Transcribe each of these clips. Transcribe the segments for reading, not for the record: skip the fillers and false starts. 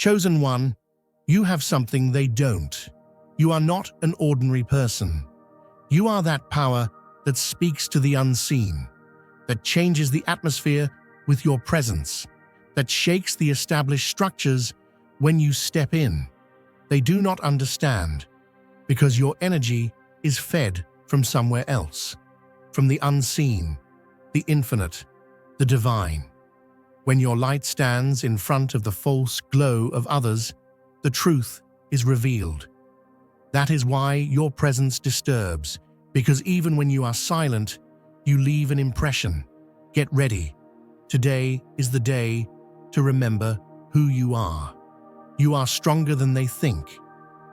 Chosen one, you have something they don't. You are not an ordinary person. You are that power that speaks to the unseen, that changes the atmosphere with your presence, that shakes the established structures when you step in. They do not understand, because your energy is fed from somewhere else, from the unseen, the infinite, the divine. When your light stands in front of the false glow of others, the truth is revealed. That is why your presence disturbs, because even when you are silent, you leave an impression. Get ready. Today is the day to remember who you are. You are stronger than they think.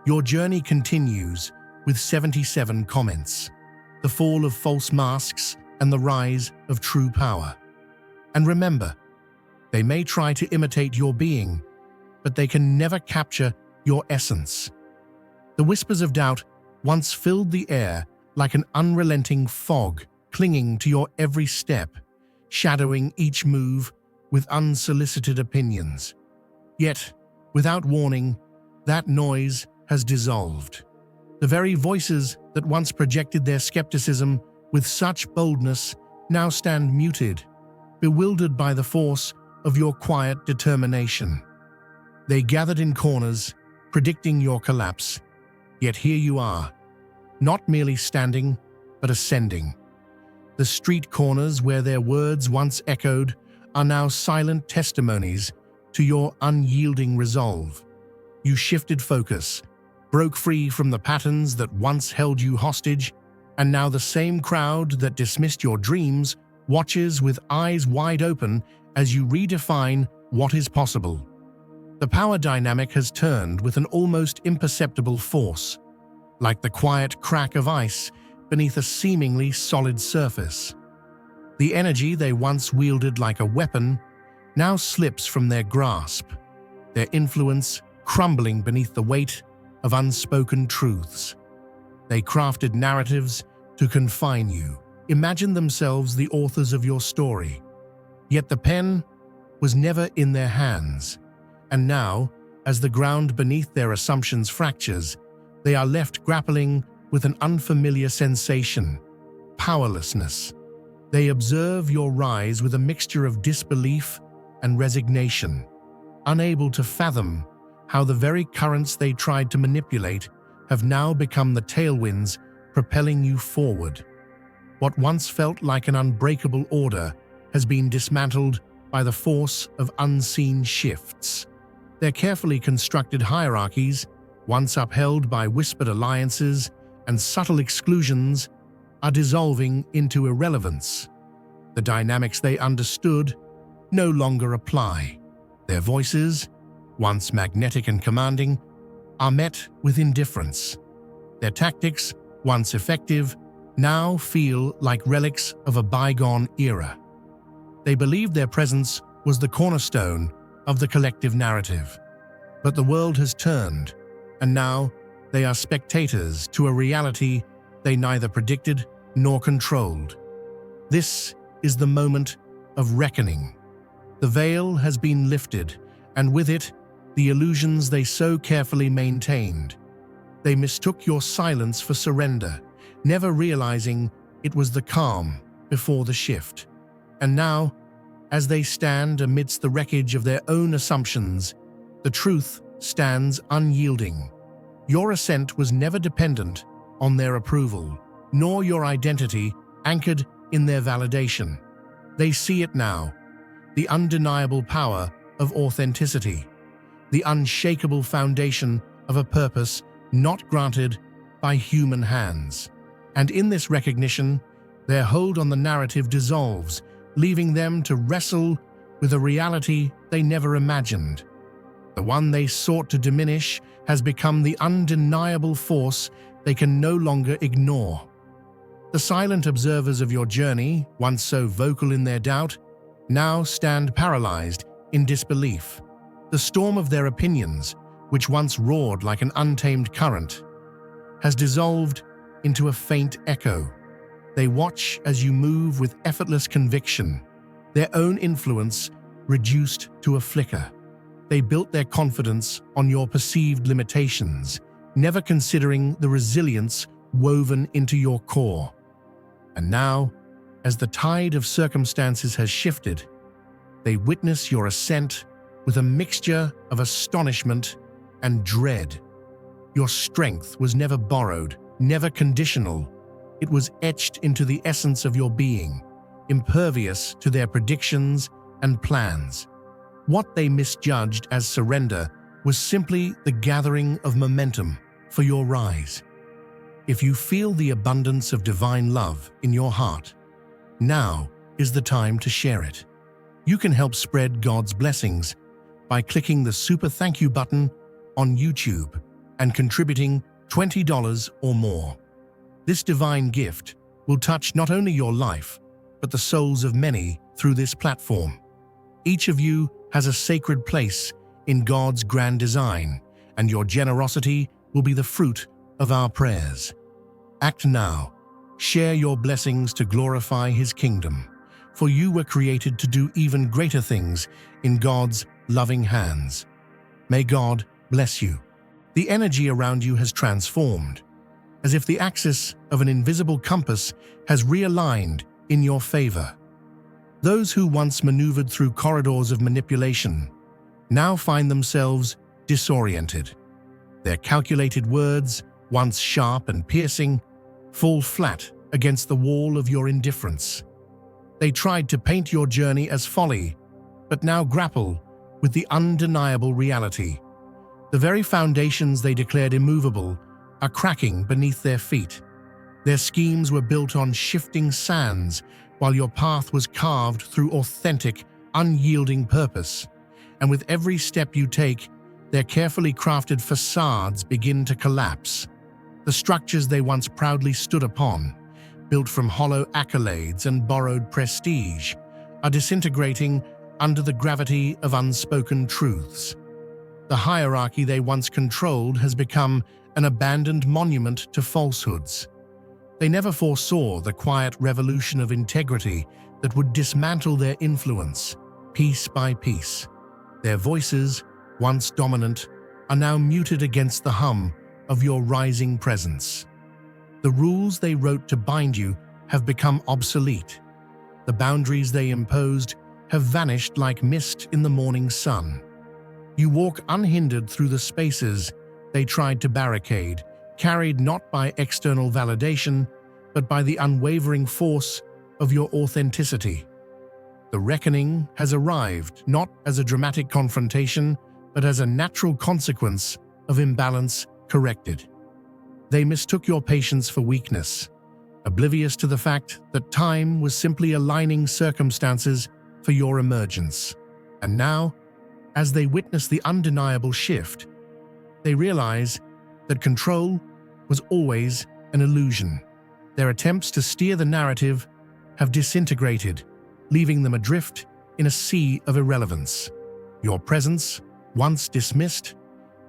Your journey continues with 77 comments, the fall of false masks and the rise of true power. And remember, they may try to imitate your being, but they can never capture your essence. The whispers of doubt once filled the air like an unrelenting fog, clinging to your every step, shadowing each move with unsolicited opinions. Yet, without warning, that noise has dissolved. The very voices that once projected their skepticism with such boldness now stand muted, bewildered by the force of your quiet determination. They gathered in corners, predicting your collapse. Yet here you are, not merely standing, but ascending. The street corners where their words once echoed are now silent testimonies to your unyielding resolve. You shifted focus, broke free from the patterns that once held you hostage, and now the same crowd that dismissed your dreams watches with eyes wide open as you redefine what is possible. The power dynamic has turned with an almost imperceptible force, like the quiet crack of ice beneath a seemingly solid surface. The energy they once wielded like a weapon now slips from their grasp, their influence crumbling beneath the weight of unspoken truths. They crafted narratives to confine you, imagined themselves the authors of your story. Yet the pen was never in their hands, and now, as the ground beneath their assumptions fractures, they are left grappling with an unfamiliar sensation: powerlessness. They observe your rise with a mixture of disbelief and resignation, unable to fathom how the very currents they tried to manipulate have now become the tailwinds propelling you forward. What once felt like an unbreakable order has been dismantled by the force of unseen shifts. Their carefully constructed hierarchies, once upheld by whispered alliances and subtle exclusions, are dissolving into irrelevance. The dynamics they understood no longer apply. Their voices, once magnetic and commanding, are met with indifference. Their tactics, once effective, now feel like relics of a bygone era. They believed their presence was the cornerstone of the collective narrative. But the world has turned, and now they are spectators to a reality they neither predicted nor controlled. This is the moment of reckoning. The veil has been lifted, and with it, the illusions they so carefully maintained. They mistook your silence for surrender, never realizing it was the calm before the shift. And now, as they stand amidst the wreckage of their own assumptions, the truth stands unyielding. Your ascent was never dependent on their approval, nor your identity anchored in their validation. They see it now, the undeniable power of authenticity, the unshakable foundation of a purpose not granted by human hands. And in this recognition, their hold on the narrative dissolves, leaving them to wrestle with a reality they never imagined. The one they sought to diminish has become the undeniable force they can no longer ignore. The silent observers of your journey, once so vocal in their doubt, now stand paralyzed in disbelief. The storm of their opinions, which once roared like an untamed current, has dissolved into a faint echo. They watch as you move with effortless conviction, their own influence reduced to a flicker. They built their confidence on your perceived limitations, never considering the resilience woven into your core. And now, as the tide of circumstances has shifted, they witness your ascent with a mixture of astonishment and dread. Your strength was never borrowed, never conditional. It was etched into the essence of your being, impervious to their predictions and plans. What they misjudged as surrender was simply the gathering of momentum for your rise. If you feel the abundance of divine love in your heart, now is the time to share it. You can help spread God's blessings by clicking the Super Thank You button on YouTube and contributing $20 or more. This divine gift will touch not only your life, but the souls of many through this platform. Each of you has a sacred place in God's grand design, and your generosity will be the fruit of our prayers. Act now. Share your blessings to glorify His kingdom, for you were created to do even greater things in God's loving hands. May God bless you. The energy around you has transformed, as if the axis of an invisible compass has realigned in your favor. Those who once maneuvered through corridors of manipulation now find themselves disoriented. Their calculated words, once sharp and piercing, fall flat against the wall of your indifference. They tried to paint your journey as folly, but now grapple with the undeniable reality. The very foundations they declared immovable are cracking beneath their feet. Their schemes were built on shifting sands, while your path was carved through authentic, unyielding purpose. And with every step you take, their carefully crafted facades begin to collapse. The structures they once proudly stood upon, built from hollow accolades and borrowed prestige, are disintegrating under the gravity of unspoken truths. The hierarchy they once controlled has become an abandoned monument to falsehoods. They never foresaw the quiet revolution of integrity that would dismantle their influence, piece by piece. Their voices, once dominant, are now muted against the hum of your rising presence. The rules they wrote to bind you have become obsolete. The boundaries they imposed have vanished like mist in the morning sun. You walk unhindered through the spaces they tried to barricade, carried not by external validation, but by the unwavering force of your authenticity. The reckoning has arrived not as a dramatic confrontation, but as a natural consequence of imbalance corrected. They mistook your patience for weakness, oblivious to the fact that time was simply aligning circumstances for your emergence. And now, as they witness the undeniable shift, they realize that control was always an illusion. Their attempts to steer the narrative have disintegrated, leaving them adrift in a sea of irrelevance. Your presence, once dismissed,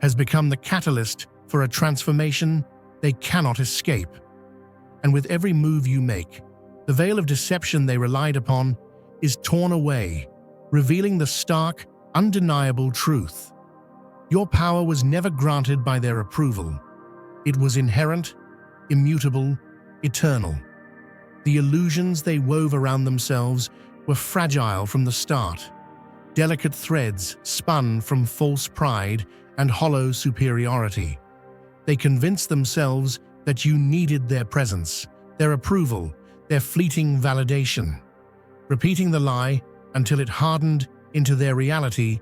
has become the catalyst for a transformation they cannot escape. And with every move you make, the veil of deception they relied upon is torn away, revealing the stark, undeniable truth. Your power was never granted by their approval. It was inherent, immutable, eternal. The illusions they wove around themselves were fragile from the start, delicate threads spun from false pride and hollow superiority. They convinced themselves that you needed their presence, their approval, their fleeting validation. Repeating the lie until it hardened into their reality,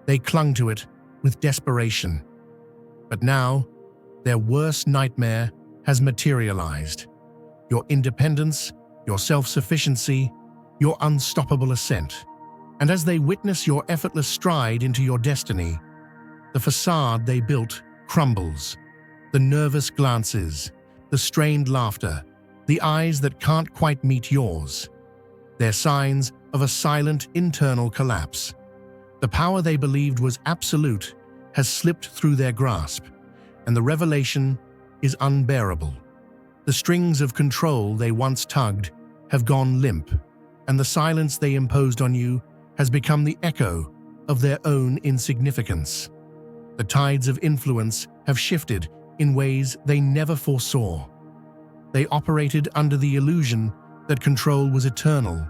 they clung to it with desperation. But now, their worst nightmare has materialized. Your independence, your self-sufficiency, your unstoppable ascent. And as they witness your effortless stride into your destiny, the facade they built crumbles. The nervous glances, the strained laughter, the eyes that can't quite meet yours. They're signs of a silent internal collapse. The power they believed was absolute has slipped through their grasp, and the revelation is unbearable. The strings of control they once tugged have gone limp, and the silence they imposed on you has become the echo of their own insignificance. The tides of influence have shifted in ways they never foresaw. They operated under the illusion that control was eternal,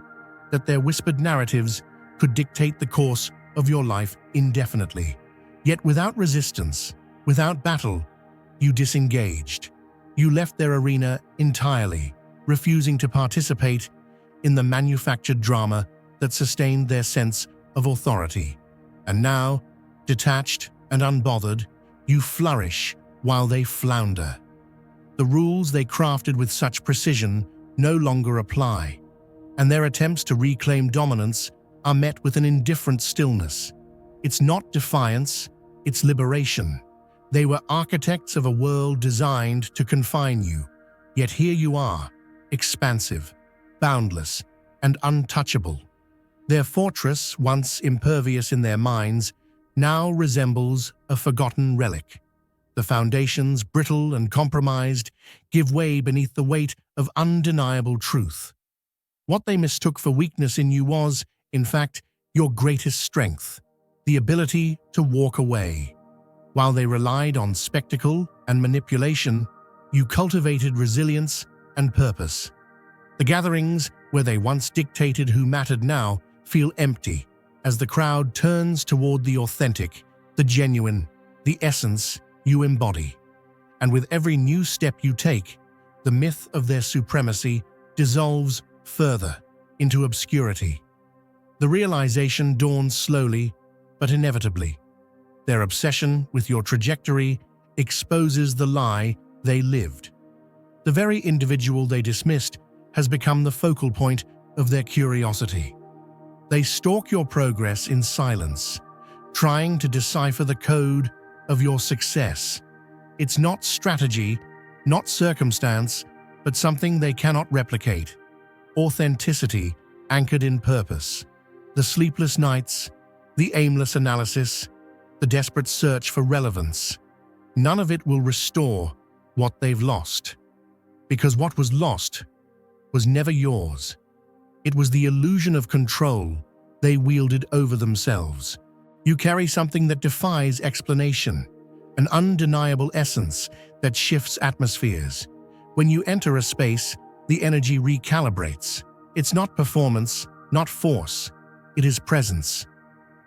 that their whispered narratives could dictate the course of your life indefinitely. Yet without resistance, without battle, you disengaged. You left their arena entirely, refusing to participate in the manufactured drama that sustained their sense of authority. And now, detached and unbothered, you flourish while they flounder. The rules they crafted with such precision no longer apply, and their attempts to reclaim dominance are met with an indifferent stillness. It's not defiance, it's liberation. They were architects of a world designed to confine you, yet here you are, expansive, boundless, and untouchable. Their fortress, once impervious in their minds, now resembles a forgotten relic. The foundations, brittle and compromised, give way beneath the weight of undeniable truth. What they mistook for weakness in you was, in fact, your greatest strength, the ability to walk away. While they relied on spectacle and manipulation, you cultivated resilience and purpose. The gatherings where they once dictated who mattered now feel empty as the crowd turns toward the authentic, the genuine, the essence you embody. And with every new step you take, the myth of their supremacy dissolves further into obscurity. The realization dawns slowly, but inevitably. Their obsession with your trajectory exposes the lie they lived. The very individual they dismissed has become the focal point of their curiosity. They stalk your progress in silence, trying to decipher the code of your success. It's not strategy, not circumstance, but something they cannot replicate. Authenticity anchored in purpose. The sleepless nights, the aimless analysis, the desperate search for relevance. None of it will restore what they've lost. Because what was lost was never yours. It was the illusion of control they wielded over themselves. You carry something that defies explanation, an undeniable essence that shifts atmospheres. When you enter a space, the energy recalibrates. It's not performance, not force. It is presence.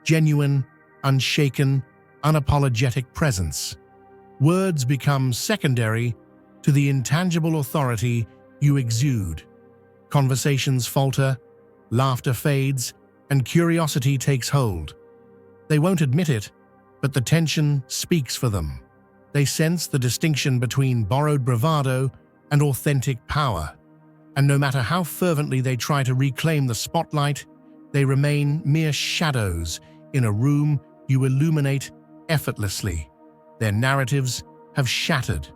Genuine, unshaken, unapologetic presence. Words become secondary to the intangible authority you exude. Conversations falter, laughter fades, and curiosity takes hold. They won't admit it, but the tension speaks for them. They sense the distinction between borrowed bravado and authentic power. And no matter how fervently they try to reclaim the spotlight, they remain mere shadows in a room you illuminate effortlessly. Their narratives have shattered,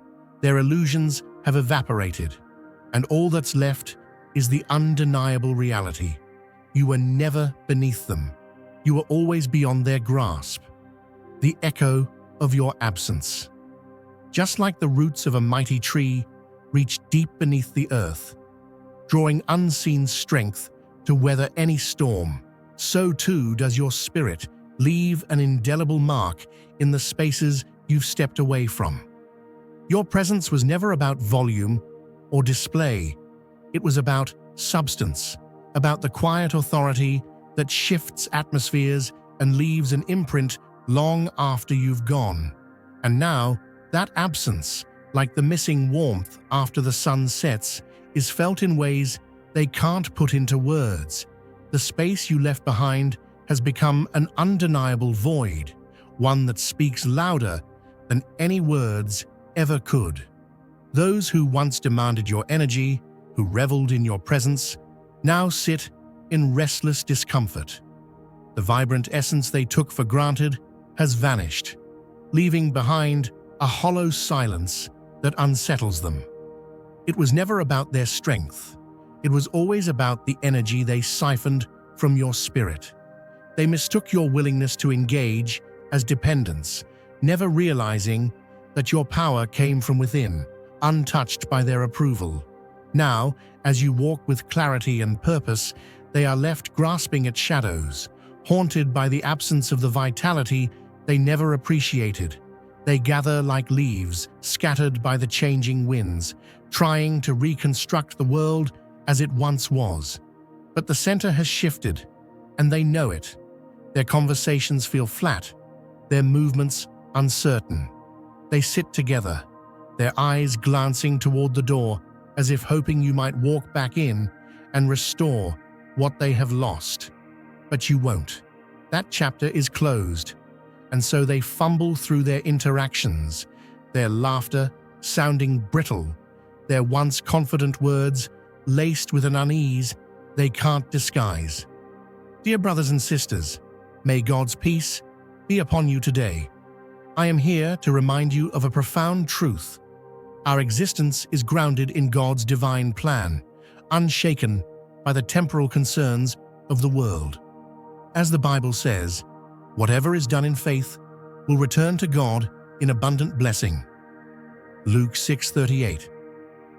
their illusions have evaporated, and all that's left is the undeniable reality. You were never beneath them. You were always beyond their grasp. The echo of your absence. Just like the roots of a mighty tree reach deep beneath the earth, drawing unseen strength to weather any storm, so too does your spirit leave an indelible mark in the spaces you've stepped away from. Your presence was never about volume or display. It was about substance, about the quiet authority that shifts atmospheres and leaves an imprint long after you've gone. And now, that absence, like the missing warmth after the sun sets, is felt in ways they can't put into words. The space you left behind has become an undeniable void, one that speaks louder than any words ever could. Those who once demanded your energy, who reveled in your presence, now sit in restless discomfort. The vibrant essence they took for granted has vanished, leaving behind a hollow silence that unsettles them. It was never about their strength. It was always about the energy they siphoned from your spirit. They mistook your willingness to engage as dependence, never realizing that your power came from within, untouched by their approval. Now, as you walk with clarity and purpose, they are left grasping at shadows, haunted by the absence of the vitality they never appreciated. They gather like leaves scattered by the changing winds, trying to reconstruct the world as it once was. But the center has shifted, and they know it. Their conversations feel flat, their movements uncertain. They sit together, their eyes glancing toward the door as if hoping you might walk back in and restore what they have lost. But you won't. That chapter is closed, and so they fumble through their interactions, their laughter sounding brittle, their once confident words laced with an unease they can't disguise. Dear brothers and sisters, may God's peace be upon you today. I am here to remind you of a profound truth. Our existence is grounded in God's divine plan, unshaken by the temporal concerns of the world. As the Bible says, whatever is done in faith will return to God in abundant blessing. Luke 6:38.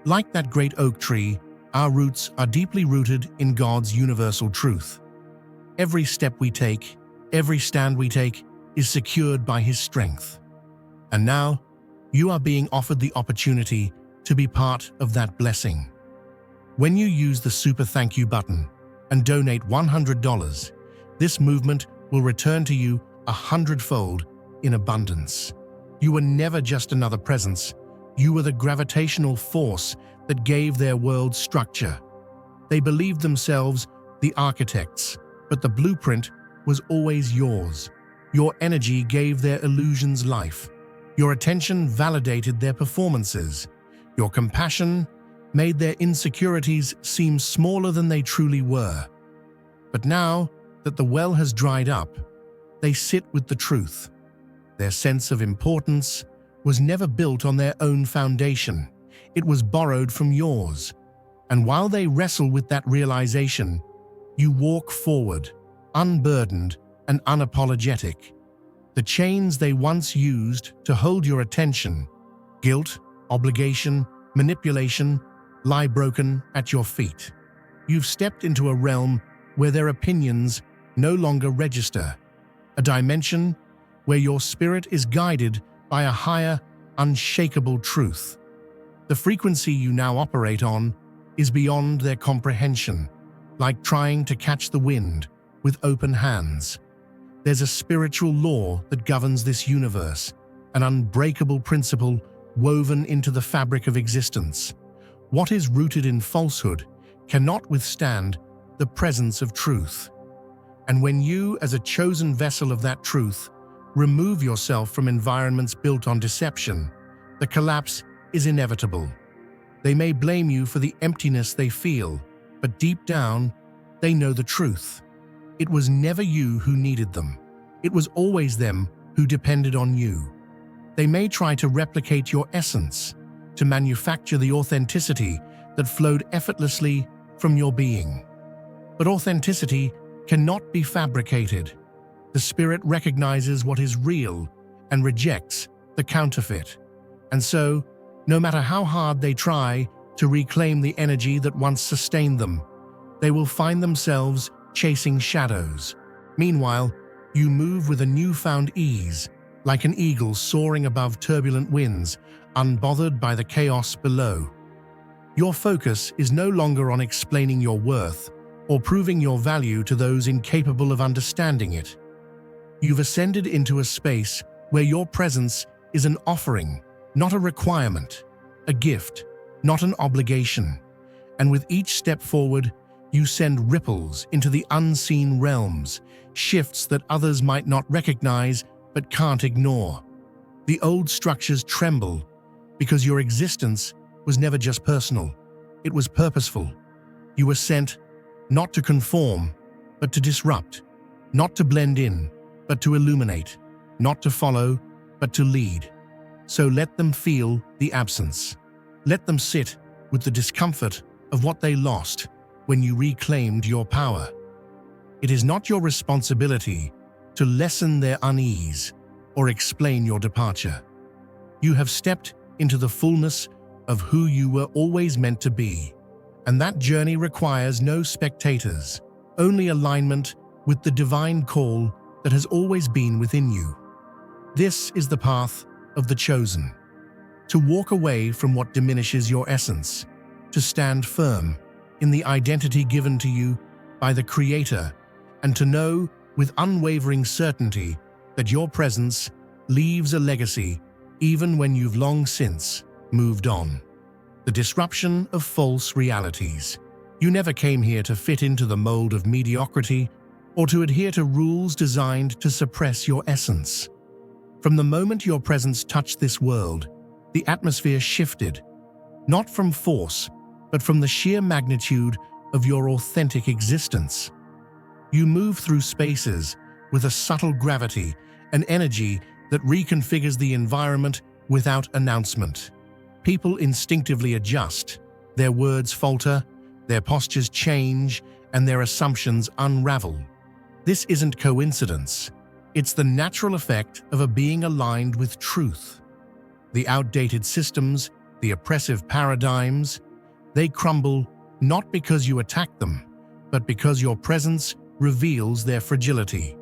Like that great oak tree, our roots are deeply rooted in God's universal truth. Every step we take, every stand we take, is secured by His strength. And now, you are being offered the opportunity to be part of that blessing. When you use the Super Thank You button and donate $100, this movement will return to you 100-fold in abundance. You were never just another presence. You were the gravitational force that gave their world structure. They believed themselves the architects, but the blueprint was always yours. Your energy gave their illusions life. Your attention validated their performances. Your compassion made their insecurities seem smaller than they truly were. But now that the well has dried up, they sit with the truth. Their sense of importance was never built on their own foundation. It was borrowed from yours. And while they wrestle with that realization, you walk forward, unburdened and unapologetic. The chains they once used to hold your attention, guilt, obligation, manipulation, lie broken at your feet. You've stepped into a realm where their opinions no longer register, a dimension where your spirit is guided by a higher, unshakable truth. The frequency you now operate on is beyond their comprehension, like trying to catch the wind with open hands. There's a spiritual law that governs this universe, an unbreakable principle woven into the fabric of existence. What is rooted in falsehood cannot withstand the presence of truth. And when you, as a chosen vessel of that truth, remove yourself from environments built on deception, the collapse is inevitable. They may blame you for the emptiness they feel, but deep down, they know the truth. It was never you who needed them. It was always them who depended on you. They may try to replicate your essence, to manufacture the authenticity that flowed effortlessly from your being. But authenticity cannot be fabricated. The spirit recognizes what is real and rejects the counterfeit. And so, no matter how hard they try to reclaim the energy that once sustained them, they will find themselves chasing shadows. Meanwhile, you move with a newfound ease, like an eagle soaring above turbulent winds, unbothered by the chaos below. Your focus is no longer on explaining your worth or proving your value to those incapable of understanding it. You've ascended into a space where your presence is an offering, not a requirement, a gift, not an obligation. And with each step forward, you send ripples into the unseen realms, shifts that others might not recognize but can't ignore. The old structures tremble because your existence was never just personal, it was purposeful. You were sent not to conform, but to disrupt, not to blend in, but to illuminate, not to follow, but to lead. So let them feel the absence. Let them sit with the discomfort of what they lost when you reclaimed your power. It is not your responsibility to lessen their unease or explain your departure. You have stepped into the fullness of who you were always meant to be, and that journey requires no spectators, only alignment with the divine call that has always been within you. This is the path of the chosen. To walk away from what diminishes your essence, to stand firm in the identity given to you by the Creator, and to know with unwavering certainty that your presence leaves a legacy even when you've long since moved on. The disruption of false realities. You never came here to fit into the mold of mediocrity or to adhere to rules designed to suppress your essence. From the moment your presence touched this world, the atmosphere shifted, not from force, but from the sheer magnitude of your authentic existence. You move through spaces with a subtle gravity, an energy that reconfigures the environment without announcement. People instinctively adjust, their words falter, their postures change, and their assumptions unravel. This isn't coincidence. It's the natural effect of a being aligned with truth. The outdated systems, the oppressive paradigms, they crumble not because you attack them, but because your presence reveals their fragility.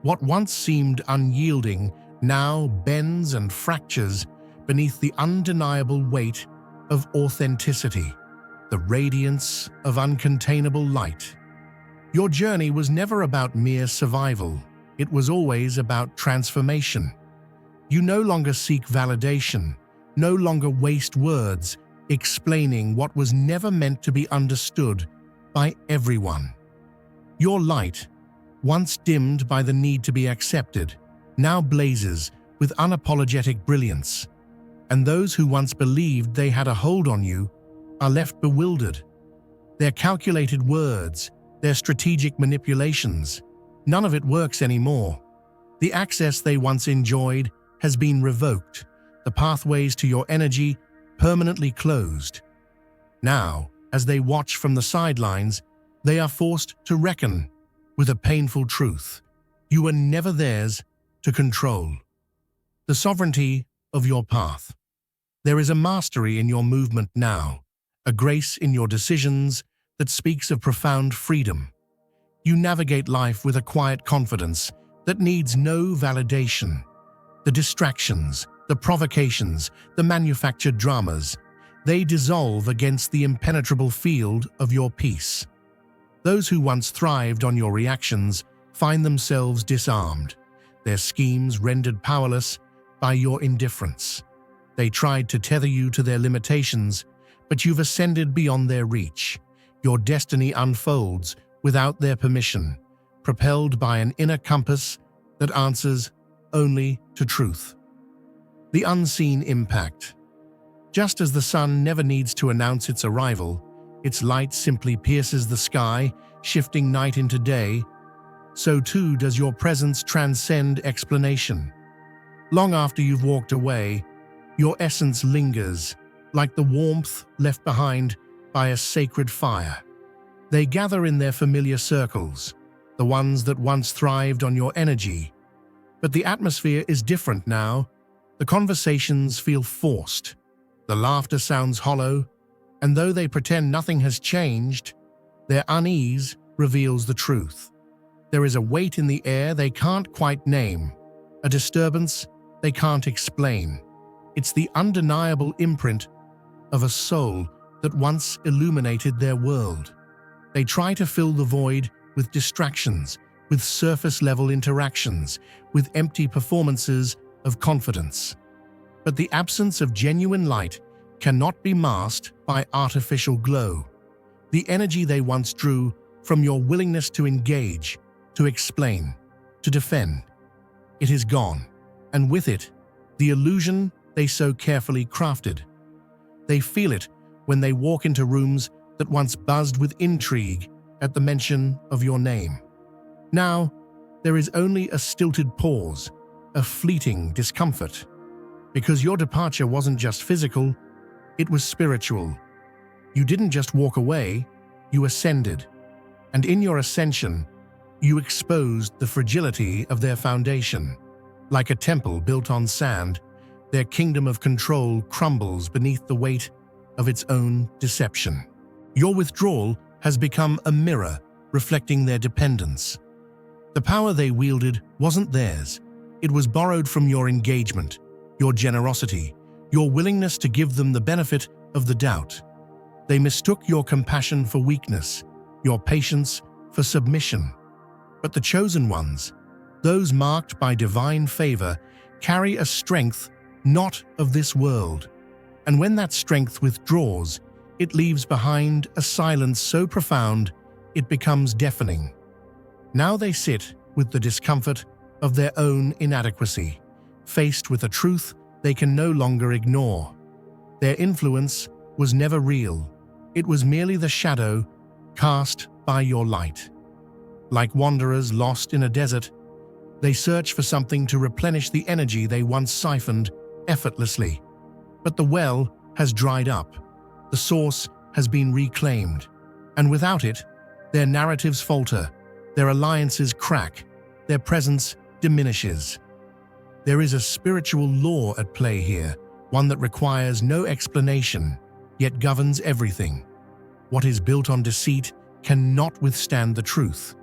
What once seemed unyielding now bends and fractures beneath the undeniable weight of authenticity, the radiance of uncontainable light. Your journey was never about mere survival. It was always about transformation. You no longer seek validation, no longer waste words explaining what was never meant to be understood by everyone. Your light, once dimmed by the need to be accepted, now blazes with unapologetic brilliance, and those who once believed they had a hold on you are left bewildered. Their calculated words, their strategic manipulations, none of it works anymore. The access they once enjoyed has been revoked, the pathways to your energy permanently closed. Now, as they watch from the sidelines, they are forced to reckon with a painful truth. You were never theirs to control. The sovereignty of your path. There is a mastery in your movement now, a grace in your decisions that speaks of profound freedom. You navigate life with a quiet confidence that needs no validation. The distractions, the provocations, the manufactured dramas, they dissolve against the impenetrable field of your peace. Those who once thrived on your reactions find themselves disarmed, their schemes rendered powerless by your indifference. They tried to tether you to their limitations, but you've ascended beyond their reach. Your destiny unfolds without their permission, propelled by an inner compass that answers only to truth. The unseen impact. Just as the sun never needs to announce its arrival, its light simply pierces the sky, shifting night into day, so too does your presence transcend explanation. Long after you've walked away, your essence lingers, like the warmth left behind by a sacred fire. They gather in their familiar circles, the ones that once thrived on your energy. But the atmosphere is different now. The conversations feel forced. The laughter sounds hollow, and though they pretend nothing has changed, their unease reveals the truth. There is a weight in the air they can't quite name, a disturbance they can't explain. It's the undeniable imprint of a soul that once illuminated their world. They try to fill the void with distractions, with surface-level interactions, with empty performances of confidence. But the absence of genuine light cannot be masked by artificial glow. The energy they once drew from your willingness to engage, to explain, to defend, it is gone, and with it, the illusion they so carefully crafted. They feel it when they walk into rooms that once buzzed with intrigue at the mention of your name. Now, there is only a stilted pause, a fleeting discomfort, because your departure wasn't just physical, it was spiritual. You didn't just walk away, you ascended, and in your ascension, you exposed the fragility of their foundation. Like a temple built on sand, their kingdom of control crumbles beneath the weight of its own deception. Your withdrawal has become a mirror reflecting their dependence. The power they wielded wasn't theirs. It was borrowed from your engagement, your generosity, your willingness to give them the benefit of the doubt. They mistook your compassion for weakness, your patience for submission. But the chosen ones, those marked by divine favor, carry a strength not of this world. And when that strength withdraws, it leaves behind a silence so profound it becomes deafening. Now they sit with the discomfort of their own inadequacy, faced with a truth they can no longer ignore. Their influence was never real. It was merely the shadow cast by your light. Like wanderers lost in a desert, they search for something to replenish the energy they once siphoned effortlessly. But the well has dried up, the source has been reclaimed, and without it, their narratives falter, their alliances crack, their presence diminishes. There is a spiritual law at play here, one that requires no explanation, yet governs everything. What is built on deceit cannot withstand the truth.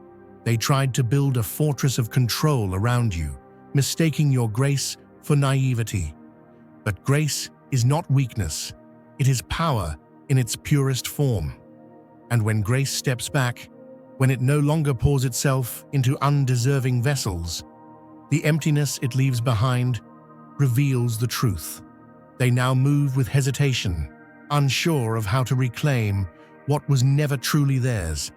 They tried to build a fortress of control around you, mistaking your grace for naivety. But grace is not weakness. It is power in its purest form. And when grace steps back, when it no longer pours itself into undeserving vessels, the emptiness it leaves behind reveals the truth. They now move with hesitation, unsure of how to reclaim what was never truly theirs.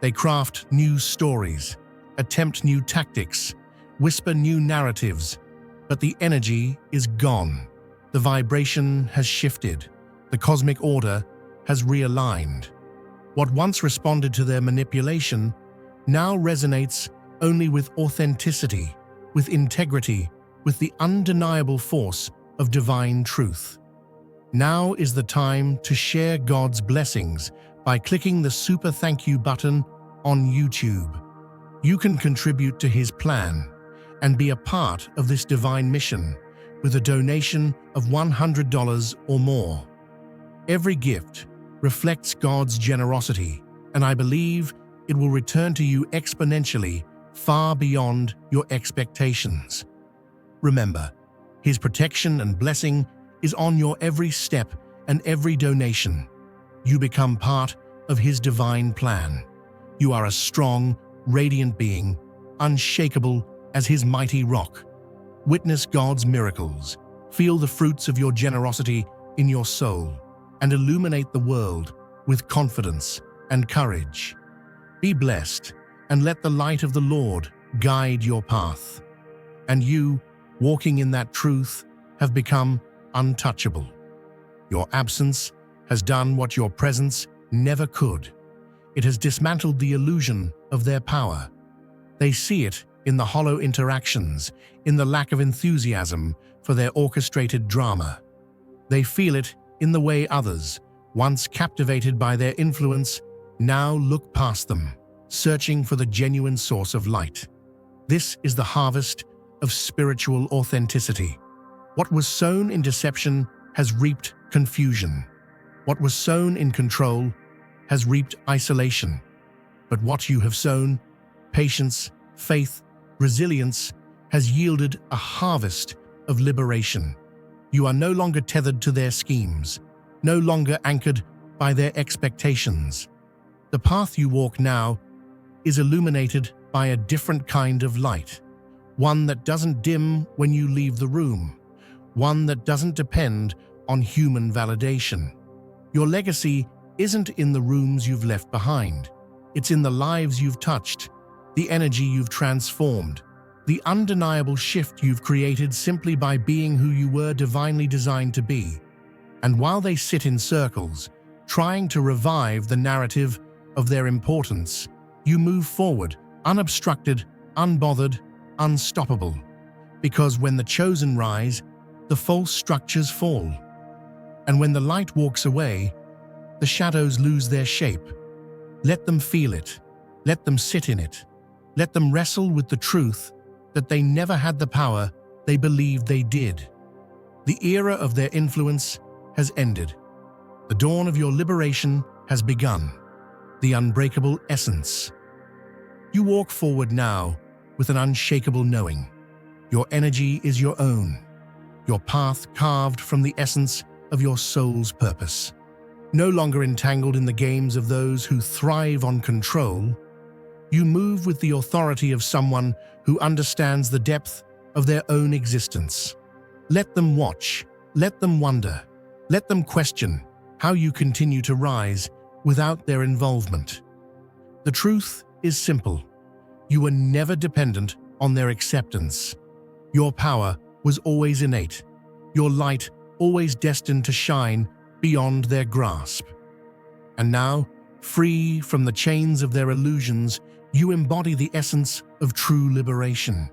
They craft new stories, attempt new tactics, whisper new narratives, but the energy is gone. The vibration has shifted. The cosmic order has realigned. What once responded to their manipulation now resonates only with authenticity, with integrity, with the undeniable force of divine truth. Now is the time to share God's blessings by clicking the super thank you button on YouTube. You can contribute to His plan and be a part of this divine mission with a donation of $100 or more. Every gift reflects God's generosity, and I believe it will return to you exponentially, far beyond your expectations. Remember, His protection and blessing is on your every step and every donation. You become part of His divine plan. You are a strong, radiant being, unshakable as His mighty rock. Witness God's miracles, feel the fruits of your generosity in your soul, and illuminate the world with confidence and courage. Be blessed, and let the light of the Lord guide your path. And you, walking in that truth, have become untouchable. Your absence has done what your presence never could. It has dismantled the illusion of their power. They see it in the hollow interactions, in the lack of enthusiasm for their orchestrated drama. They feel it in the way others, once captivated by their influence, now look past them, searching for the genuine source of light. This is the harvest of spiritual authenticity. What was sown in deception has reaped confusion. What was sown in control has reaped isolation. But what you have sown, patience, faith, resilience, has yielded a harvest of liberation. You are no longer tethered to their schemes, no longer anchored by their expectations. The path you walk now is illuminated by a different kind of light, one that doesn't dim when you leave the room, one that doesn't depend on human validation. Your legacy isn't in the rooms you've left behind. It's in the lives you've touched, the energy you've transformed, the undeniable shift you've created simply by being who you were divinely designed to be. And while they sit in circles, trying to revive the narrative of their importance, you move forward, unobstructed, unbothered, unstoppable. Because when the chosen rise, the false structures fall. And when the light walks away, the shadows lose their shape. Let them feel it. Let them sit in it. Let them wrestle with the truth that they never had the power they believed they did. The era of their influence has ended. The dawn of your liberation has begun. The unbreakable essence. You walk forward now, with an unshakable knowing. Your energy is your own, your path carved from the essence of your soul's purpose. No longer entangled in the games of those who thrive on control, you move with the authority of someone who understands the depth of their own existence. Let them watch, let them wonder, let them question how you continue to rise without their involvement. The truth is simple. You were never dependent on their acceptance. Your power was always innate, your light always destined to shine beyond their grasp. And now, free from the chains of their illusions, you embody the essence of true liberation.